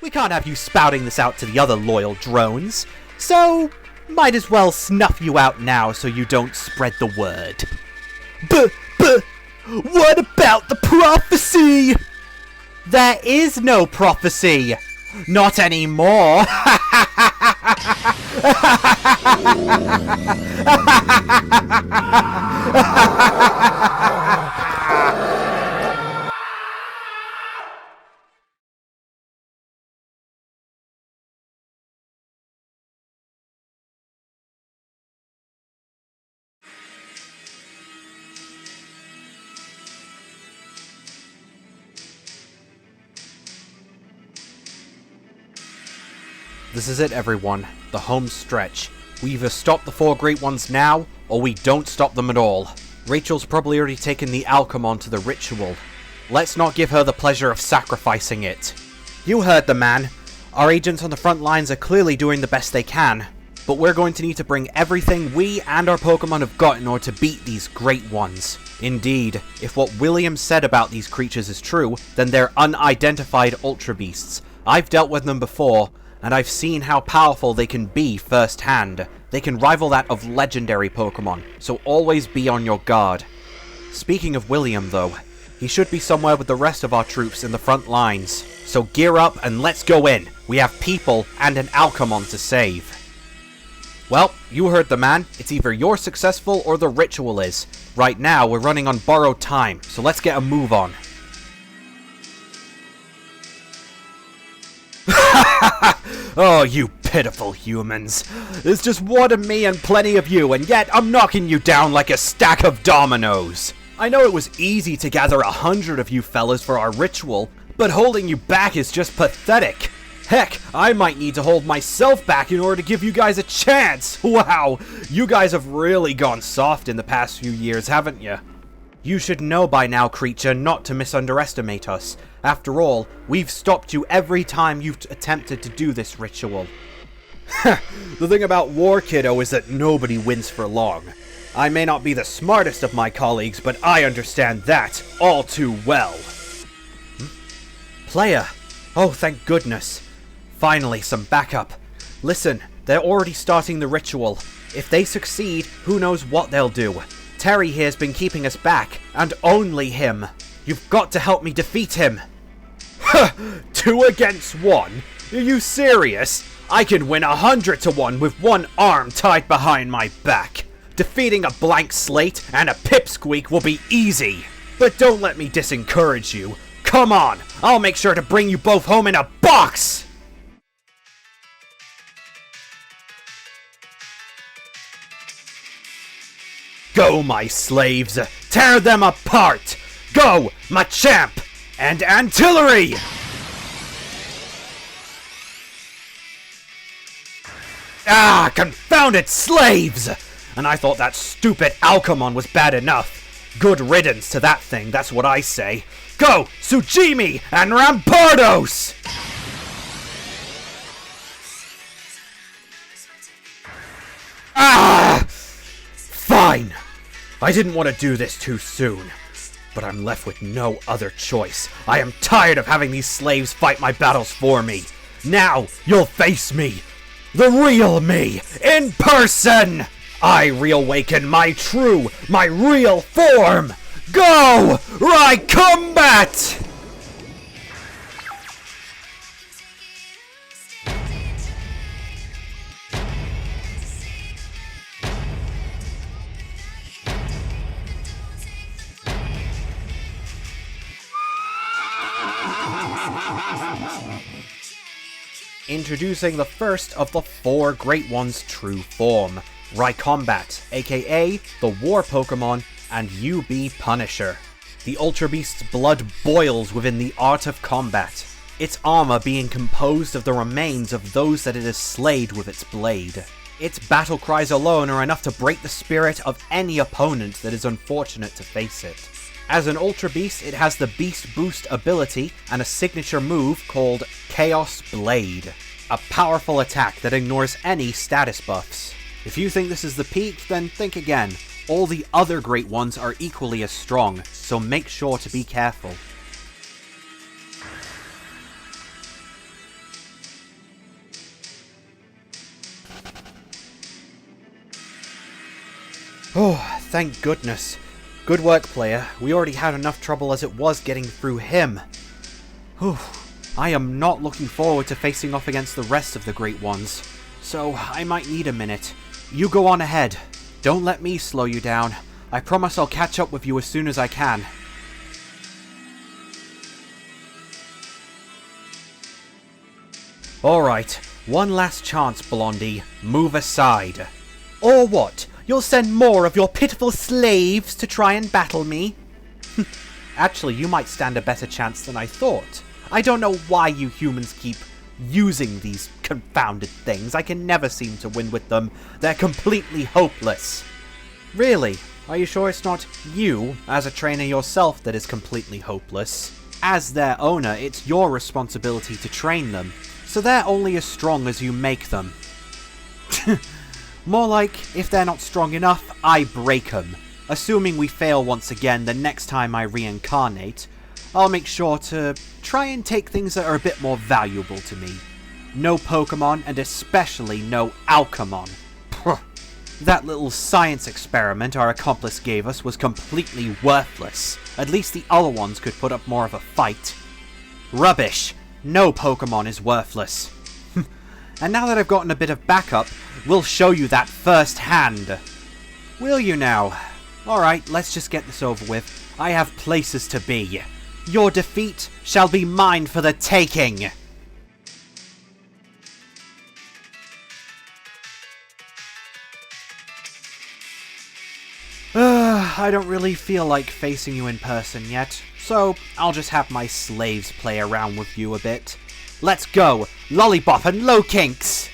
We can't have you spouting this out to the other loyal drones, so might as well snuff you out now so you don't spread the word. What about the prophecy? There is no prophecy. Not anymore. This is it, everyone. The home stretch. We either stop the four great ones now, or we don't stop them at all. Rachel's probably already taken the Alchemon to the ritual. Let's not give her the pleasure of sacrificing it. You heard the man. Our agents on the front lines are clearly doing the best they can, but we're going to need to bring everything we and our Pokemon have got in order to beat these great ones. Indeed, if what William said about these creatures is true, then they're unidentified Ultra Beasts. I've dealt with them before, and I've seen how powerful they can be firsthand. They can rival that of legendary Pokemon, so always be on your guard. Speaking of William though, he should be somewhere with the rest of our troops in the front lines. So gear up and let's go in. We have people and an Alchemon to save. Well, you heard the man. It's either you're successful or the ritual is. Right now, we're running on borrowed time, so let's get a move on. Oh, you pitiful humans. There's just one of me and plenty of you, and yet I'm knocking you down like a stack of dominoes. I know it was easy to gather 100 of you fellas for our ritual, but holding you back is just pathetic. Heck, I might need to hold myself back in order to give you guys a chance. Wow, you guys have really gone soft in the past few years, haven't you? You should know by now, creature, not to misunderestimate us. After all, we've stopped you every time you've attempted to do this ritual. The thing about War Kiddo is that nobody wins for long. I may not be the smartest of my colleagues, but I understand that all too well. Player! Oh, thank goodness. Finally, some backup. Listen, they're already starting the ritual. If they succeed, who knows what they'll do. Terry here's been keeping us back, and only him. You've got to help me defeat him. 2 against 1? Are you serious? I can win 100 to 1 with one arm tied behind my back. Defeating a blank slate and a pipsqueak will be easy. But don't let me disencourage you. Come on, I'll make sure to bring you both home in a box! Go, my slaves! Tear them apart! Go, Machamp! And Antillery! Ah, confounded slaves! And I thought that stupid Alchemon was bad enough. Good riddance to that thing, that's what I say. Go, Tsujimi and Rampardos! Ah! Fine! I didn't want to do this too soon, but I'm left with no other choice. I am tired of having these slaves fight my battles for me. Now, you'll face me! The real me! In person! I reawaken my real form! Go! Combat! Introducing the first of the 4 Great Ones' true form, Raycombat, aka the War Pokemon and UB Punisher. The Ultra Beast's blood boils within the art of combat, its armor being composed of the remains of those that it has slayed with its blade. Its battle cries alone are enough to break the spirit of any opponent that is unfortunate to face it. As an Ultra Beast, it has the Beast Boost ability and a signature move called Chaos Blade, a powerful attack that ignores any status buffs. If you think this is the peak, then think again. All the other Great Ones are equally as strong, so make sure to be careful. Oh, thank goodness. Good work, player. We already had enough trouble as it was getting through him. Whew. I am not looking forward to facing off against the rest of the Great Ones, so I might need a minute. You go on ahead. Don't let me slow you down. I promise I'll catch up with you as soon as I can. Alright, one last chance, Blondie. Move aside. Or what? You'll send more of your pitiful slaves to try and battle me? Actually, you might stand a better chance than I thought. I don't know why you humans keep using these confounded things. I can never seem to win with them. They're completely hopeless. Really? Are you sure it's not you, as a trainer yourself, that is completely hopeless? As their owner, it's your responsibility to train them, so they're only as strong as you make them. More like, if they're not strong enough, I break them. Assuming we fail once again the next time I reincarnate, I'll make sure to try and take things that are a bit more valuable to me. No Pokemon, and especially no Alcomon. That little science experiment our accomplice gave us was completely worthless. At least the other ones could put up more of a fight. Rubbish! No Pokemon is worthless. And now that I've gotten a bit of backup, we'll show you that firsthand. Will you now? Alright, let's just get this over with. I have places to be. Your defeat shall be mine for the taking. I don't really feel like facing you in person yet, so I'll just have my slaves play around with you a bit. Let's go! Lollipop and low kinks!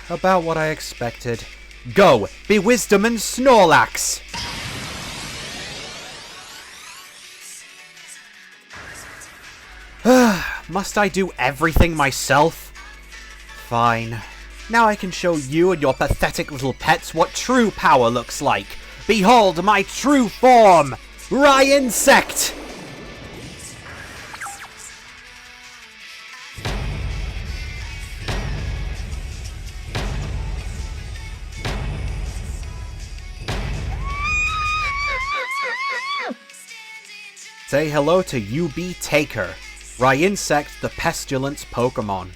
About what I expected. Go! Be Wisdom and Snorlax! Must I do everything myself? Fine. Now I can show you and your pathetic little pets what true power looks like. Behold my true form! Ryinsect! Say hello to UB Taker, Ryinsect the Pestilence Pokemon.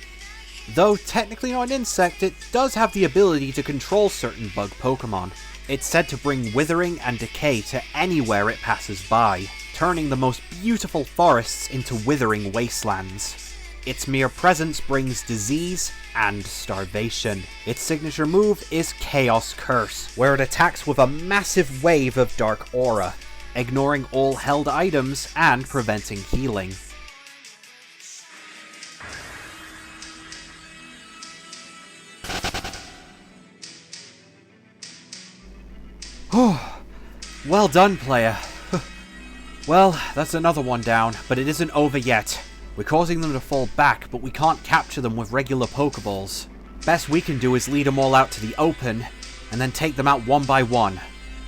Though technically not an insect, it does have the ability to control certain bug Pokemon. It's said to bring withering and decay to anywhere it passes by, turning the most beautiful forests into withering wastelands. Its mere presence brings disease and starvation. Its signature move is Chaos Curse, where it attacks with a massive wave of dark aura, ignoring all held items and preventing healing. Well done, player. Well, that's another one down, but it isn't over yet. We're causing them to fall back, but we can't capture them with regular Pokeballs. Best we can do is lead them all out to the open, and then take them out one by one.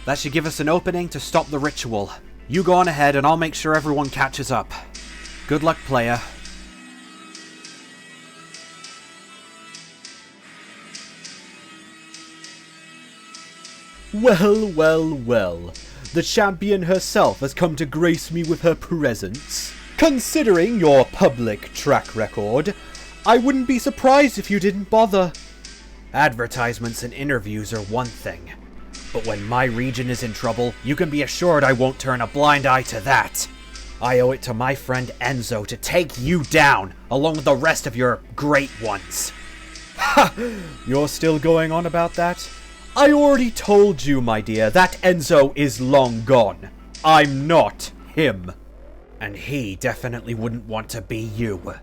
That should give us an opening to stop the ritual. You go on ahead and I'll make sure everyone catches up. Good luck, player. Well, well, well. The champion herself has come to grace me with her presence. Considering your public track record, I wouldn't be surprised if you didn't bother. Advertisements and interviews are one thing, but when my region is in trouble, you can be assured I won't turn a blind eye to that. I owe it to my friend Enzo to take you down, along with the rest of your great ones. Ha! You're still going on about that? I already told you, my dear, that Enzo is long gone. I'm not him. And he definitely wouldn't want to be you.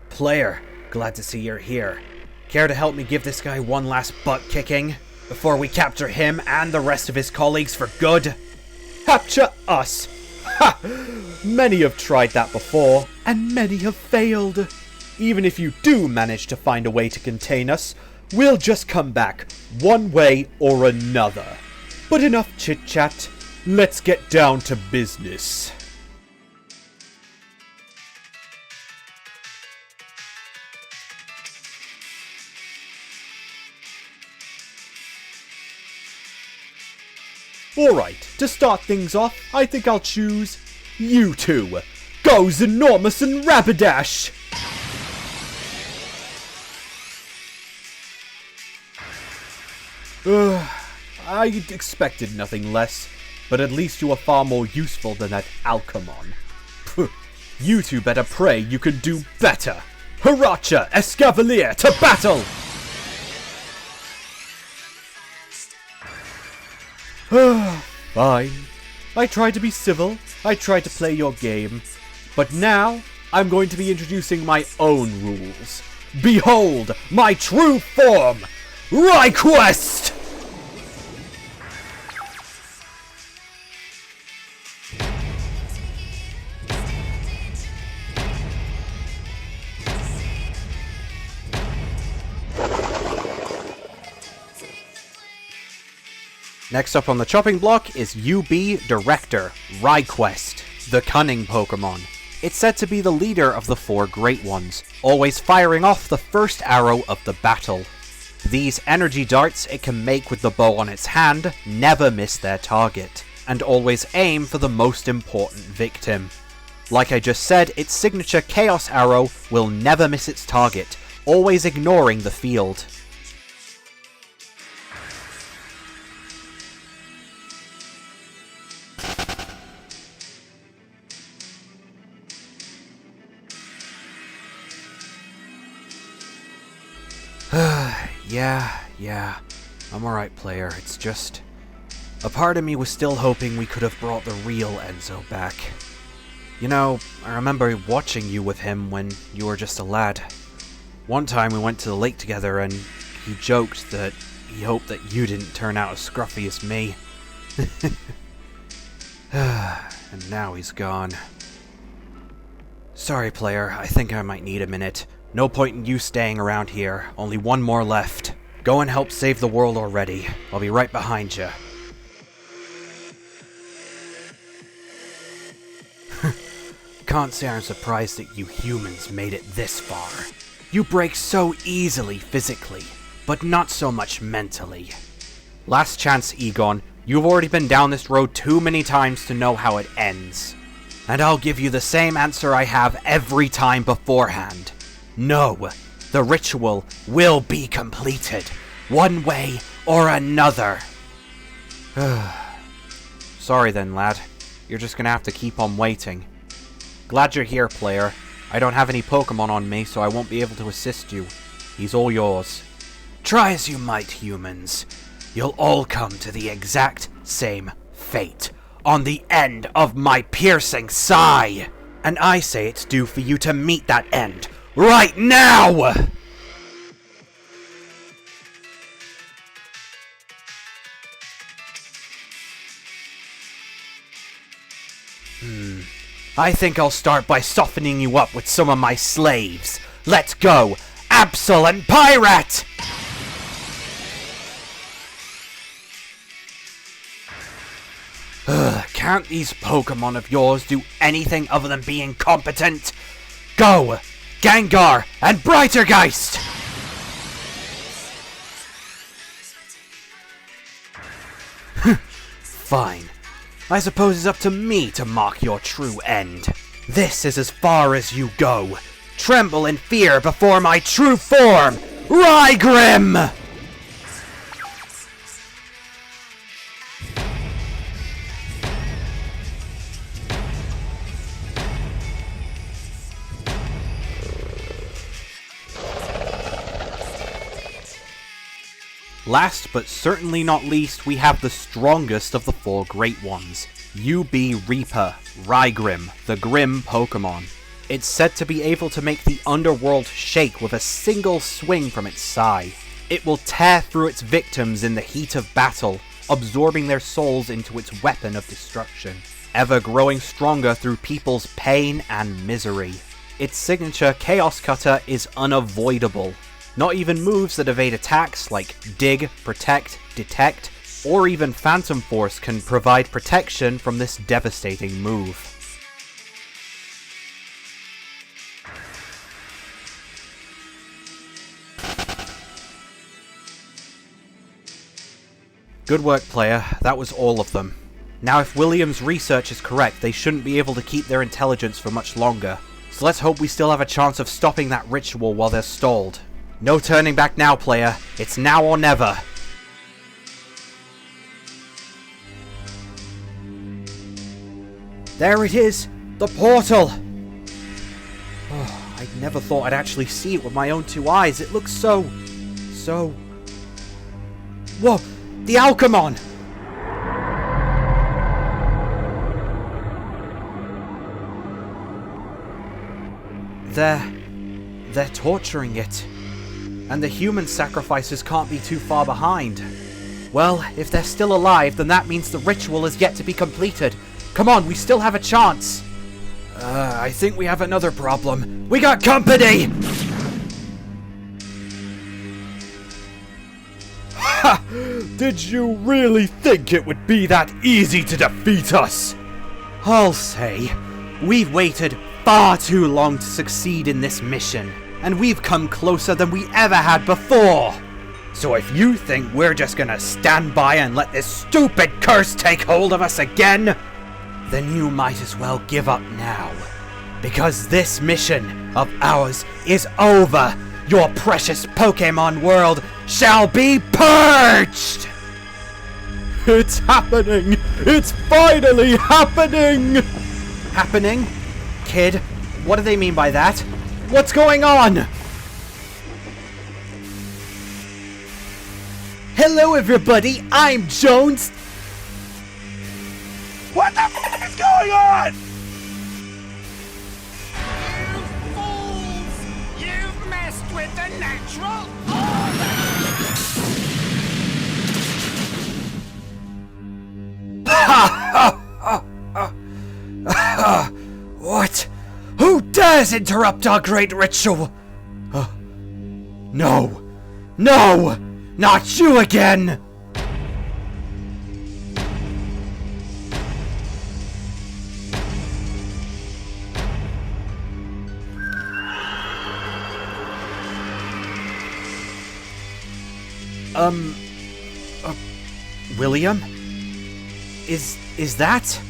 Player, glad to see you're here. Care to help me give this guy one last butt-kicking before we capture him and the rest of his colleagues for good? Capture us? Ha! Many have tried that before, and many have failed. Even if you do manage to find a way to contain us, we'll just come back, one way or another. But enough chit-chat, let's get down to business. Alright, to start things off, I think I'll choose you two. Goes Enormous and Rapidash! I expected nothing less, but at least you are far more useful than that Alcemon. You two better pray you can do better. Haracha Escavalier to battle! Fine. I tried to be civil, I tried to play your game, but now I'm going to be introducing my own rules. Behold my true form, Rayquest! Next up on the chopping block is UB Director, Rayquest, the cunning Pokemon. It's said to be the leader of the four Great Ones, always firing off the first arrow of the battle. These energy darts it can make with the bow on its hand never miss their target, and always aim for the most important victim. Like I just said, its signature Chaos Arrow will never miss its target, always ignoring the field. Yeah, I'm alright, player. It's just... a part of me was still hoping we could have brought the real Enzo back. You know, I remember watching you with him when you were just a lad. One time we went to the lake together and he joked that he hoped that you didn't turn out as scruffy as me. And now he's gone. Sorry, player. I think I might need a minute. No point in you staying around here. Only one more left. Go and help save the world already. I'll be right behind you. Can't say I'm surprised that you humans made it this far. You break so easily physically, but not so much mentally. Last chance, Egon. You've already been down this road too many times to know how it ends. And I'll give you the same answer I have every time beforehand. No, the ritual will be completed, one way or another. Sorry then, lad. You're just gonna have to keep on waiting. Glad you're here, player. I don't have any Pokemon on me, so I won't be able to assist you. He's all yours. Try as you might, humans. You'll all come to the exact same fate, on the end of my piercing sigh. And I say it's due for you to meet that end. Right now! I think I'll start by softening you up with some of my slaves. Let's go! Absol and Pyrat! Can't these Pokemon of yours do anything other than being competent? Go! Gengar and Brightergeist! Fine. I suppose it's up to me to mark your true end. This is as far as you go. Tremble in fear before my true form, Rygrim! Last but certainly not least, we have the strongest of the four Great Ones, UB Reaper, Rygrim, the Grim Pokemon. It's said to be able to make the underworld shake with a single swing from its sai. It will tear through its victims in the heat of battle, absorbing their souls into its weapon of destruction, ever growing stronger through people's pain and misery. Its signature Chaos Cutter is unavoidable. Not even moves that evade attacks like Dig, Protect, Detect, or even Phantom Force can provide protection from this devastating move. Good work, player. That was all of them. Now, if William's research is correct, they shouldn't be able to keep their intelligence for much longer. So let's hope we still have a chance of stopping that ritual while they're stalled. No turning back now, player. It's now or never. There it is! The portal! Oh, I never thought I'd actually see it with my own two eyes. It looks so... Whoa! The Alchemon! They're torturing it. And the human sacrifices can't be too far behind. Well, if they're still alive, then that means the ritual is yet to be completed. Come on, we still have a chance! I think we have another problem. We got company! Ha! Did you really think it would be that easy to defeat us? I'll say, we've waited far too long to succeed in this mission, and we've come closer than we ever had before. So if you think we're just gonna stand by and let this stupid curse take hold of us again, then you might as well give up now. Because this mission of ours is over. Your precious Pokemon world shall be purged! It's happening! It's finally happening! Happening? Kid, what do they mean by that? What's going on? Hello everybody, I'm Jones. What the f*** is going on? You fools! You've messed with the natural order! What? Who dares interrupt our great ritual? No! No! Not you again! William? Is that?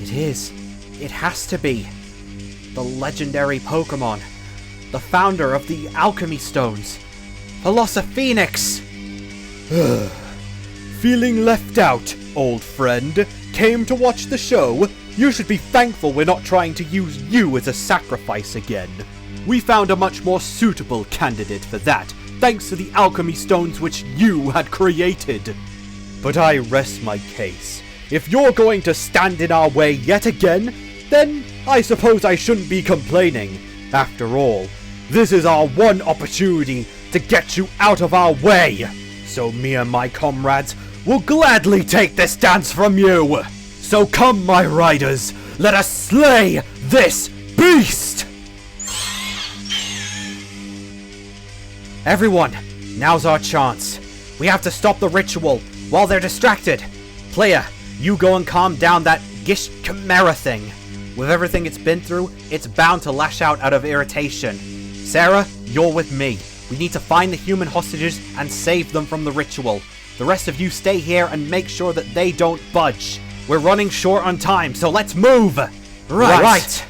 It is. It has to be. The legendary Pokemon. The founder of the Alchemy Stones. Philosopher. Feeling left out, old friend? Came to watch the show? You should be thankful we're not trying to use you as a sacrifice again. We found a much more suitable candidate for that, thanks to the alchemy stones which you had created. But I rest my case. If you're going to stand in our way yet again, then I suppose I shouldn't be complaining. After all, this is our one opportunity to get you out of our way. So me and my comrades will gladly take this dance from you. So come, my riders, let us slay this beast! Everyone, now's our chance. We have to stop the ritual while they're distracted. Player, you go and calm down that Gish Chimera thing. With everything it's been through, it's bound to lash out of irritation. Sarah, you're with me. We need to find the human hostages and save them from the ritual. The rest of you stay here and make sure that they don't budge. We're running short on time, so let's move! Right.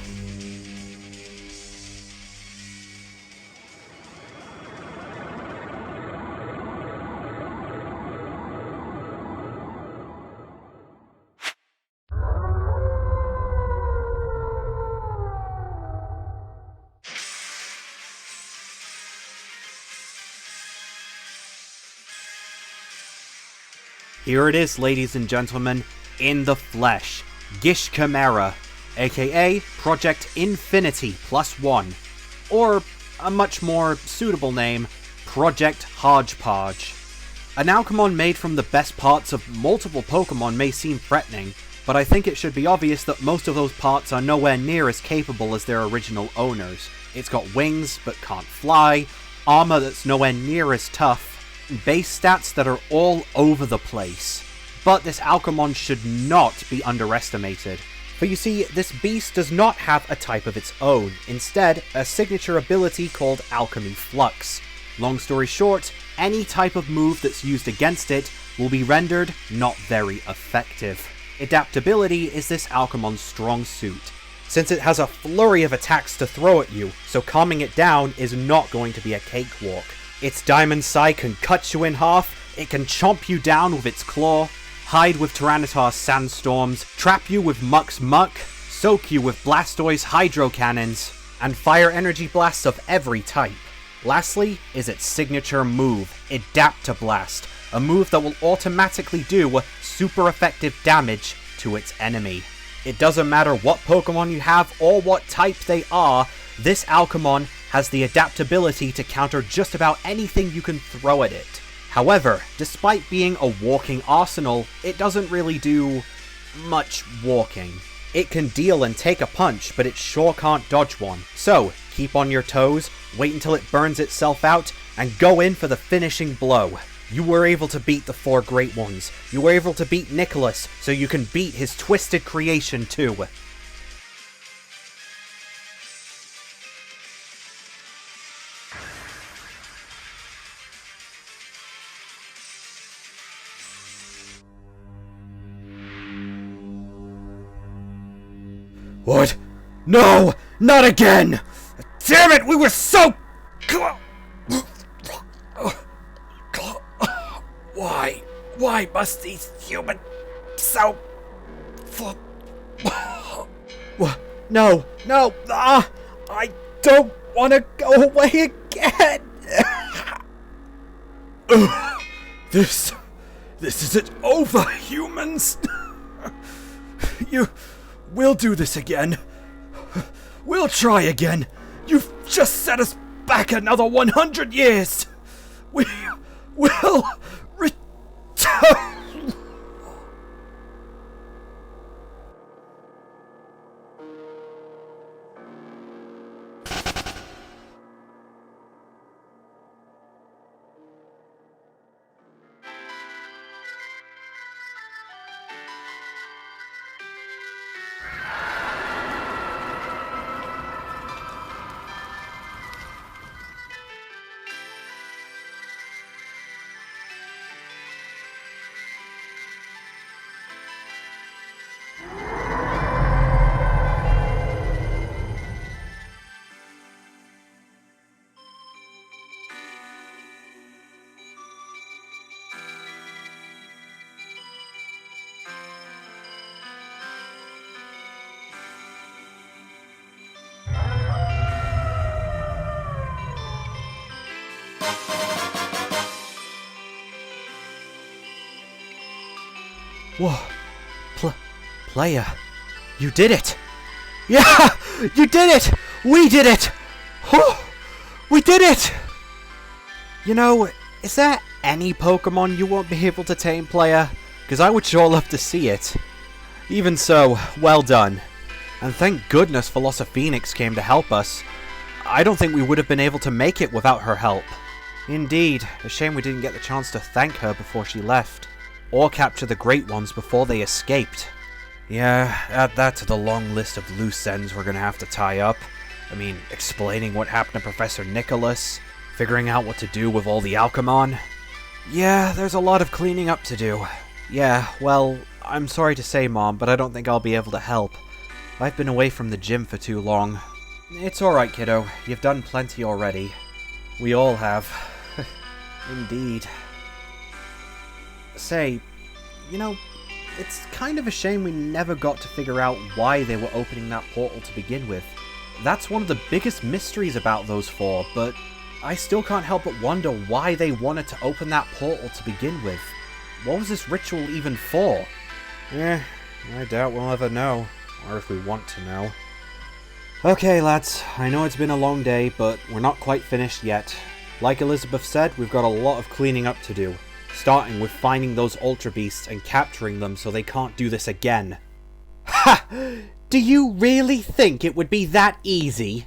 Here it is, ladies and gentlemen, in the flesh. Gish Chimera, aka Project Infinity +1, or a much more suitable name, Project Hodgepodge. An Alchemon made from the best parts of multiple Pokemon may seem threatening, but I think it should be obvious that most of those parts are nowhere near as capable as their original owners. It's got wings, but can't fly, armor that's nowhere near as tough, base stats that are all over the place. But this Alchemon should not be underestimated. For you see, this beast does not have a type of its own, instead a signature ability called Alchemy Flux. Long story short, any type of move that's used against it will be rendered not very effective. Adaptability is this Alchemon's strong suit, since it has a flurry of attacks to throw at you, so calming it down is not going to be a cakewalk. Its Diamond Sai can cut you in half, it can chomp you down with its claw, hide with Tyranitar's sandstorms, trap you with Muck's Muck, soak you with Blastoise's hydro cannons, and fire energy blasts of every type. Lastly is its signature move, Adaptablast, a move that will automatically do super effective damage to its enemy. It doesn't matter what Pokemon you have or what type they are, this Alchemon has the adaptability to counter just about anything you can throw at it. However, despite being a walking arsenal, it doesn't really do much walking. It can deal and take a punch, but it sure can't dodge one. So, keep on your toes, wait until it burns itself out, and go in for the finishing blow. You were able to beat the 4 Great Ones. You were able to beat Nicholas, so you can beat his twisted creation too. What? No! Not again! Damn it! We were so close! Why must these humans so... No! I don't want to go away again! This isn't over, humans! We'll do this again. We'll try again. You've just set us back another 100 years. We'll return. Whoa. Player. You did it! Yeah! You did it! We did it! Oh, we did it! You know, is there any Pokemon you won't be able to tame, Player? Because I would sure love to see it. Even so, well done. And thank goodness Philosopher came to help us. I don't think we would have been able to make it without her help. Indeed, a shame we didn't get the chance to thank her before she left. Or capture the Great Ones before they escaped. Yeah, add that to the long list of loose ends we're gonna have to tie up. I mean, explaining what happened to Professor Nicholas, figuring out what to do with all the Alchemon. Yeah, there's a lot of cleaning up to do. Yeah, well, I'm sorry to say, Mom, but I don't think I'll be able to help. I've been away from the gym for too long. It's alright, kiddo. You've done plenty already. We all have. Indeed. Say, you know, it's kind of a shame we never got to figure out why they were opening that portal to begin with. That's one of the biggest mysteries about those 4, but I still can't help but wonder why they wanted to open that portal to begin with. What was this ritual even for? I doubt we'll ever know, or if we want to know. Okay, lads, I know it's been a long day, but we're not quite finished yet. Like Elizabeth said, we've got a lot of cleaning up to do. Starting with finding those Ultra Beasts and capturing them so they can't do this again. Ha! Do you really think it would be that easy?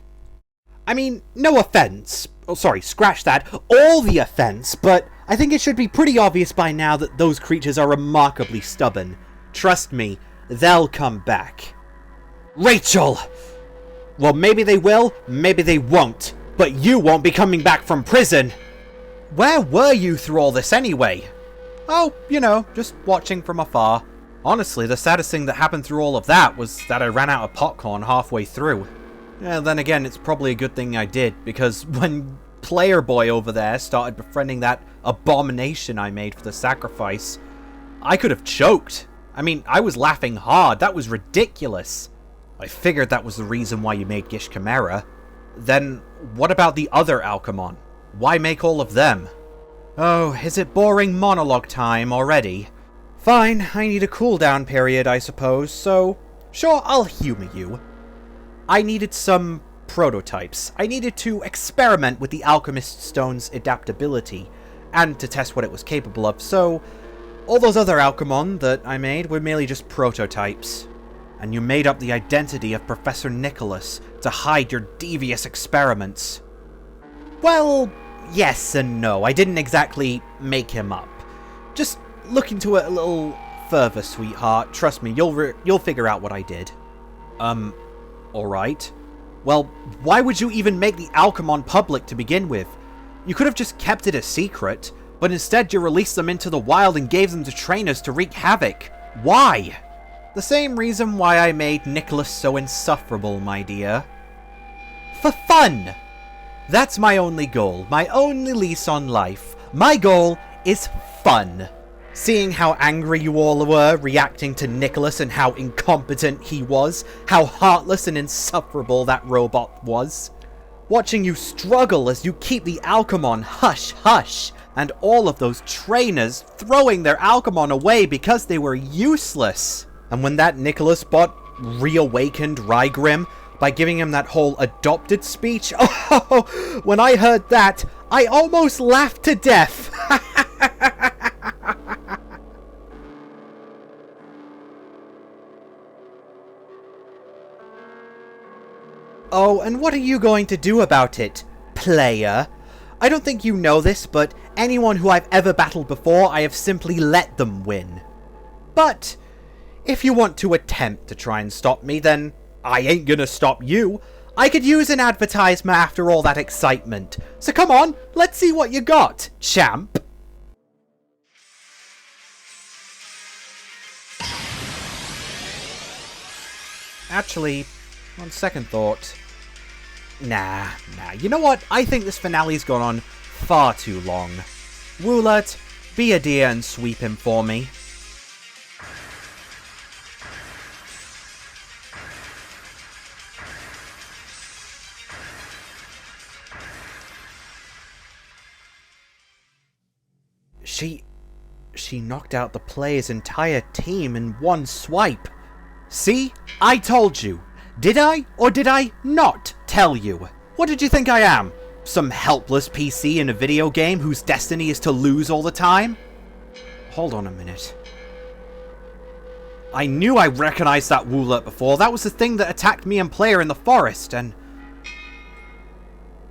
I mean, no offense. Oh, sorry, scratch that. All the offense, but I think it should be pretty obvious by now that those creatures are remarkably stubborn. Trust me, they'll come back. Rachel! Well, maybe they will, maybe they won't. But you won't be coming back from prison! Where were you through all this anyway? Oh, you know, just watching from afar. Honestly, the saddest thing that happened through all of that was that I ran out of popcorn halfway through. Yeah, then again, it's probably a good thing I did, because when Player Boy over there started befriending that abomination I made for the sacrifice, I could have choked. I mean, I was laughing hard. That was ridiculous. I figured that was the reason why you made Gish Chimera. Then, what about the other Alchemon? Why make all of them? Oh, is it boring monologue time already? Fine, I need a cooldown period, I suppose, so sure, I'll humor you. I needed some prototypes. I needed to experiment with the Alchemist Stone's adaptability, and to test what it was capable of, so all those other Alchemon that I made were merely just prototypes. And you made up the identity of Professor Nicholas to hide your devious experiments. Well, yes and no. I didn't exactly make him up. Just look into it a little further, sweetheart. Trust me, you'll figure out what I did. Alright. Well, why would you even make the Alchemon public to begin with? You could have just kept it a secret, but instead you released them into the wild and gave them to trainers to wreak havoc. Why? The same reason why I made Nicholas so insufferable, my dear. For fun! That's my only goal, my only lease on life. My goal is fun. Seeing how angry you all were reacting to Nicholas and how incompetent he was, how heartless and insufferable that robot was. Watching you struggle as you keep the Alchemon hush hush, and all of those trainers throwing their Alchemon away because they were useless. And when that Nicholas bot reawakened Rygrim by giving him that whole adopted speech, oh, when I heard that, I almost laughed to death. Oh, and what are you going to do about it, player? I don't think you know this, but anyone who I've ever battled before, I have simply let them win. But if you want to attempt to try and stop me, then I ain't gonna stop you. I could use an advertisement after all that excitement. So come on, let's see what you got, champ. Actually, on second thought, nah, you know what? I think this finale's gone on far too long. Woolert, be a dear and sweep him for me. She knocked out the player's entire team in one swipe. See? I told you. Did I, or did I not tell you? What did you think I am? Some helpless PC in a video game whose destiny is to lose all the time? Hold on a minute. I knew I recognized that Woolert before. That was the thing that attacked me and Player in the forest, and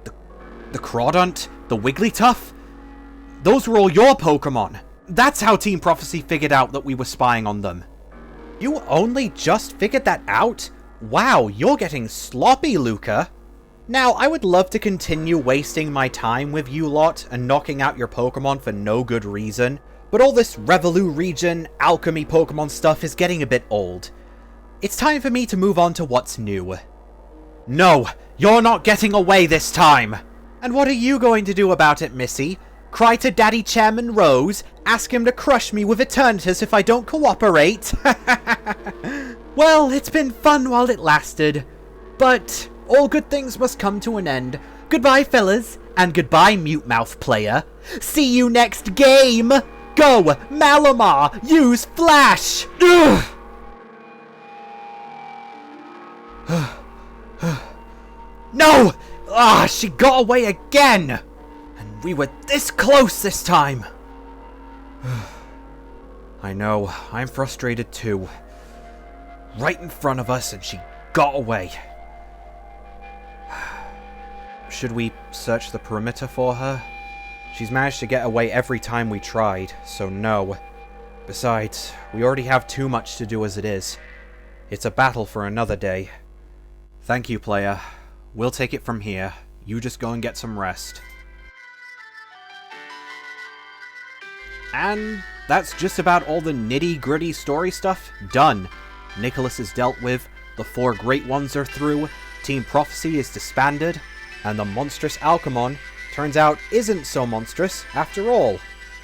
the Crawdunt, the Wigglytuff, those were all your Pokemon. That's how Team Prophecy figured out that we were spying on them. You only just figured that out? Wow, you're getting sloppy, Luca. Now, I would love to continue wasting my time with you lot and knocking out your Pokemon for no good reason, but all this Revolu region, alchemy Pokemon stuff is getting a bit old. It's time for me to move on to what's new. No, you're not getting away this time! And what are you going to do about it, Missy? Cry to Daddy Chairman Rose, ask him to crush me with Eternatus if I don't cooperate? Well, it's been fun while it lasted, but all good things must come to an end. Goodbye, fellas, and goodbye, Mute Mouth player. See you next game! Go, Malamar, use Flash! No! Ah, she got away again! And we were this close this time! I know, I'm frustrated too. Right in front of us and she got away. Should we search the perimeter for her? She's managed to get away every time we tried, so no. Besides, we already have too much to do as it is. It's a battle for another day. Thank you, player. We'll take it from here. You just go and get some rest. And that's just about all the nitty-gritty story stuff done. Nicholas is dealt with, the four Great Ones are through, Team Prophecy is disbanded, and the monstrous Alchemon turns out isn't so monstrous after all.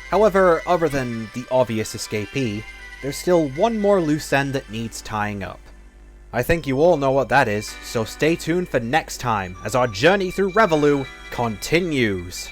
However, other than the obvious escapee, there's still one more loose end that needs tying up. I think you all know what that is, so stay tuned for next time as our journey through Revolu continues.